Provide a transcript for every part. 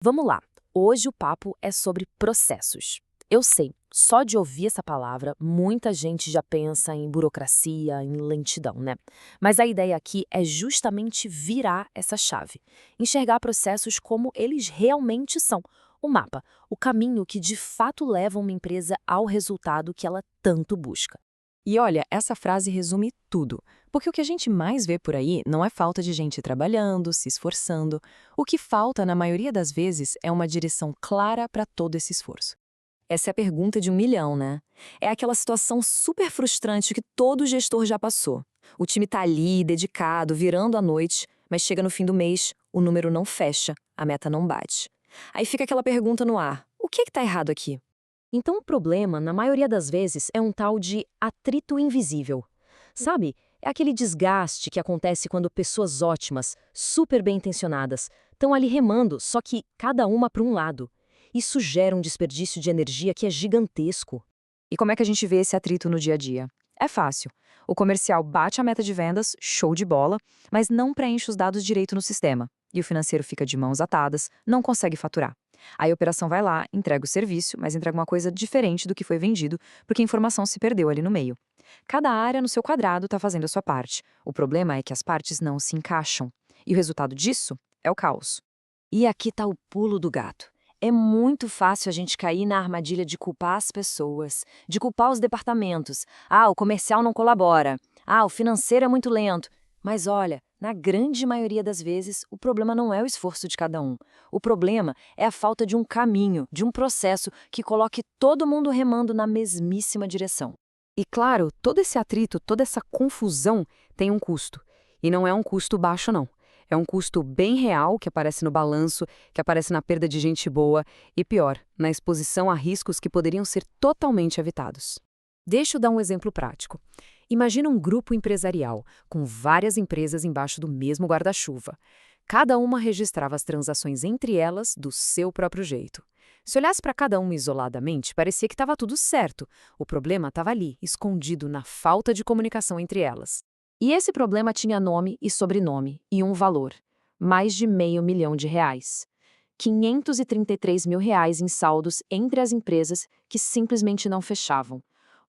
Vamos lá. Hoje o papo é sobre processos. Eu sei, só de ouvir essa palavra, muita gente já pensa em burocracia, em lentidão, né? Mas a ideia aqui é justamente virar essa chave. Enxergar processos como eles realmente são. O mapa, o caminho que de fato leva uma empresa ao resultado que ela tanto busca. E olha, essa frase resume tudo, porque o que a gente mais vê por aí não é falta de gente trabalhando, se esforçando. O que falta, na maioria das vezes, é uma direção clara para todo esse esforço. Essa é a pergunta de 1 milhão, né? É aquela situação super frustrante que todo gestor já passou. O time tá ali, dedicado, virando à noite, mas chega no fim do mês, o número não fecha, a meta não bate. Aí fica aquela pergunta no ar: o que tá errado aqui? Então, o problema, na maioria das vezes, é um tal de atrito invisível. Sabe? É aquele desgaste que acontece quando pessoas ótimas, super bem intencionadas, estão ali remando, só que cada uma para um lado. Isso gera um desperdício de energia que é gigantesco. E como é que a gente vê esse atrito no dia a dia? É fácil. O comercial bate a meta de vendas, show de bola, mas não preenche os dados direito no sistema. E o financeiro fica de mãos atadas, não consegue faturar. Aí a operação vai lá, entrega o serviço, mas entrega uma coisa diferente do que foi vendido, porque a informação se perdeu ali no meio. Cada área no seu quadrado está fazendo a sua parte. O problema é que as partes não se encaixam. E o resultado disso é o caos. E aqui está o pulo do gato. É muito fácil a gente cair na armadilha de culpar as pessoas, de culpar os departamentos. Ah, o comercial não colabora. Ah, o financeiro é muito lento. Mas olha, na grande maioria das vezes, o problema não é o esforço de cada um. O problema é a falta de um caminho, de um processo que coloque todo mundo remando na mesmíssima direção. E claro, todo esse atrito, toda essa confusão tem um custo. E não é um custo baixo, não. É um custo bem real que aparece no balanço, que aparece na perda de gente boa e, pior, na exposição a riscos que poderiam ser totalmente evitados. Deixa eu dar um exemplo prático. Imagina um grupo empresarial, com várias empresas embaixo do mesmo guarda-chuva. Cada uma registrava as transações entre elas do seu próprio jeito. Se olhasse para cada uma isoladamente, parecia que estava tudo certo. O problema estava ali, escondido na falta de comunicação entre elas. E esse problema tinha nome e sobrenome e um valor: mais de R$ 500 mil. 533 mil reais em saldos entre as empresas que simplesmente não fechavam.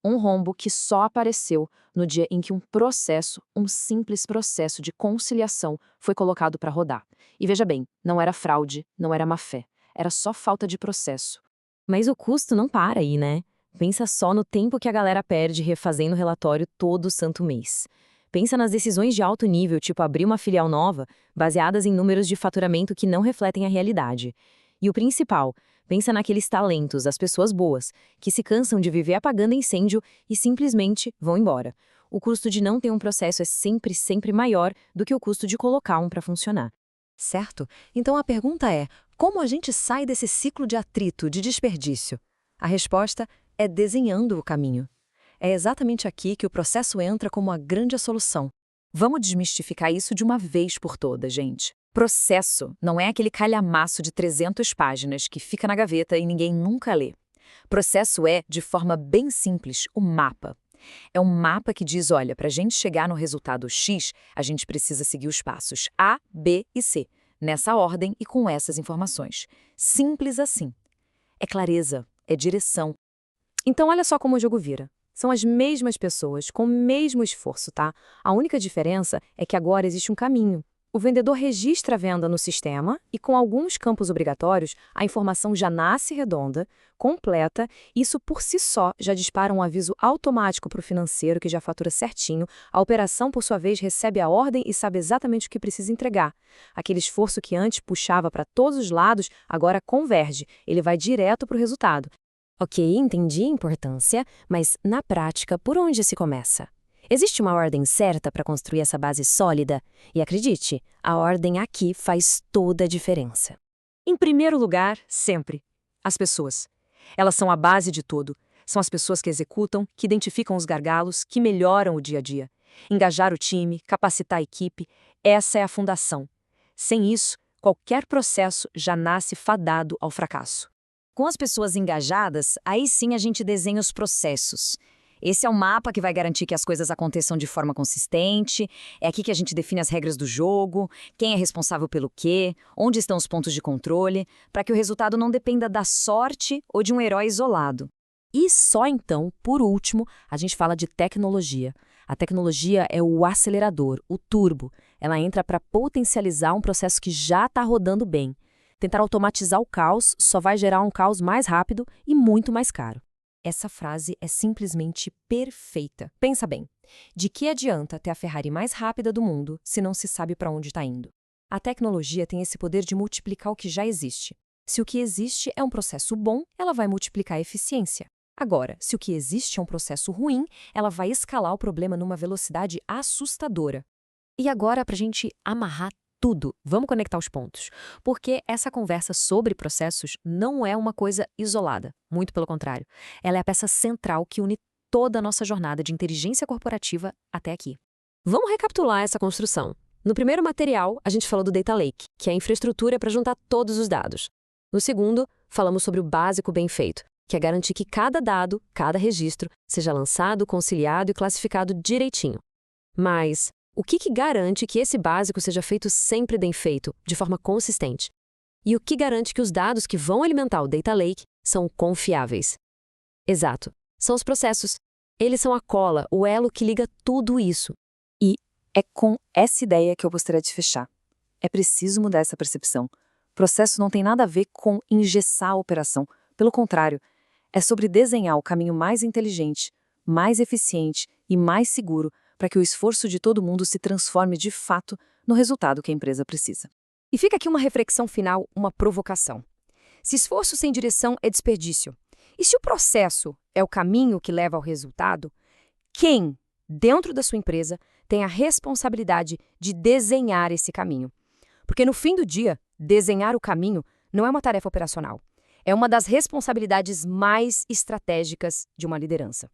Um rombo que só apareceu no dia em que um simples processo de conciliação foi colocado para rodar. E veja bem, não era fraude, não era má-fé, era só falta de processo. Mas o custo não para aí, né? Pensa só no tempo que a galera perde refazendo o relatório todo santo mês. Pensa nas decisões de alto nível, tipo abrir uma filial nova, baseadas em números de faturamento que não refletem a realidade. E o principal, pensa naqueles talentos, as pessoas boas, que se cansam de viver apagando incêndio e simplesmente vão embora. O custo de não ter um processo é sempre, sempre maior do que o custo de colocar um para funcionar. Certo? Então a pergunta é: como a gente sai desse ciclo de atrito, de desperdício? A resposta é desenhando o caminho. É exatamente aqui que o processo entra como a grande solução. Vamos desmistificar isso de uma vez por todas, gente. Processo não é aquele calhamaço de 300 páginas que fica na gaveta e ninguém nunca lê. Processo é, de forma bem simples, o mapa. É um mapa que diz, olha, para a gente chegar no resultado X, a gente precisa seguir os passos A, B e C, nessa ordem e com essas informações. Simples assim. É clareza, é direção. Então olha só como o jogo vira. São as mesmas pessoas, com o mesmo esforço, tá? A única diferença é que agora existe um caminho. O vendedor registra a venda no sistema e, com alguns campos obrigatórios, a informação já nasce redonda, completa, e isso por si só já dispara um aviso automático para o financeiro que já fatura certinho. A operação, por sua vez, recebe a ordem e sabe exatamente o que precisa entregar. Aquele esforço que antes puxava para todos os lados, agora converge, ele vai direto para o resultado. Ok, entendi a importância, mas na prática, por onde se começa? Existe uma ordem certa para construir essa base sólida? E acredite, a ordem aqui faz toda a diferença. Em primeiro lugar, sempre, as pessoas. Elas são a base de tudo. São as pessoas que executam, que identificam os gargalos, que melhoram o dia a dia. Engajar o time, capacitar a equipe, essa é a fundação. Sem isso, qualquer processo já nasce fadado ao fracasso. Com as pessoas engajadas, aí sim a gente desenha os processos. Esse é o mapa que vai garantir que as coisas aconteçam de forma consistente, é aqui que a gente define as regras do jogo, quem é responsável pelo quê, onde estão os pontos de controle, para que o resultado não dependa da sorte ou de um herói isolado. E só então, por último, a gente fala de tecnologia. A tecnologia é o acelerador, o turbo. Ela entra para potencializar um processo que já está rodando bem. Tentar automatizar o caos só vai gerar um caos mais rápido e muito mais caro. Essa frase é simplesmente perfeita. Pensa bem, de que adianta ter a Ferrari mais rápida do mundo se não se sabe para onde está indo? A tecnologia tem esse poder de multiplicar o que já existe. Se o que existe é um processo bom, ela vai multiplicar a eficiência. Agora, se o que existe é um processo ruim, ela vai escalar o problema numa velocidade assustadora. E agora, para a gente amarrar tudo, vamos conectar os pontos. Porque essa conversa sobre processos não é uma coisa isolada, muito pelo contrário. Ela é a peça central que une toda a nossa jornada de inteligência corporativa até aqui. Vamos recapitular essa construção. No primeiro material, a gente falou do Data Lake, que é a infraestrutura para juntar todos os dados. No segundo, falamos sobre o básico bem feito, que é garantir que cada dado, cada registro, seja lançado, conciliado e classificado direitinho. Mas o que garante que esse básico seja feito sempre bem feito, de forma consistente? E o que garante que os dados que vão alimentar o Data Lake são confiáveis? Exato, são os processos. Eles são a cola, o elo que liga tudo isso. E é com essa ideia que eu gostaria de fechar. É preciso mudar essa percepção. Processo não tem nada a ver com engessar a operação. Pelo contrário, é sobre desenhar o caminho mais inteligente, mais eficiente e mais seguro para que o esforço de todo mundo se transforme de fato no resultado que a empresa precisa. E fica aqui uma reflexão final, uma provocação. Se esforço sem direção é desperdício, e se o processo é o caminho que leva ao resultado, quem, dentro da sua empresa, tem a responsabilidade de desenhar esse caminho? Porque no fim do dia, desenhar o caminho não é uma tarefa operacional. É uma das responsabilidades mais estratégicas de uma liderança.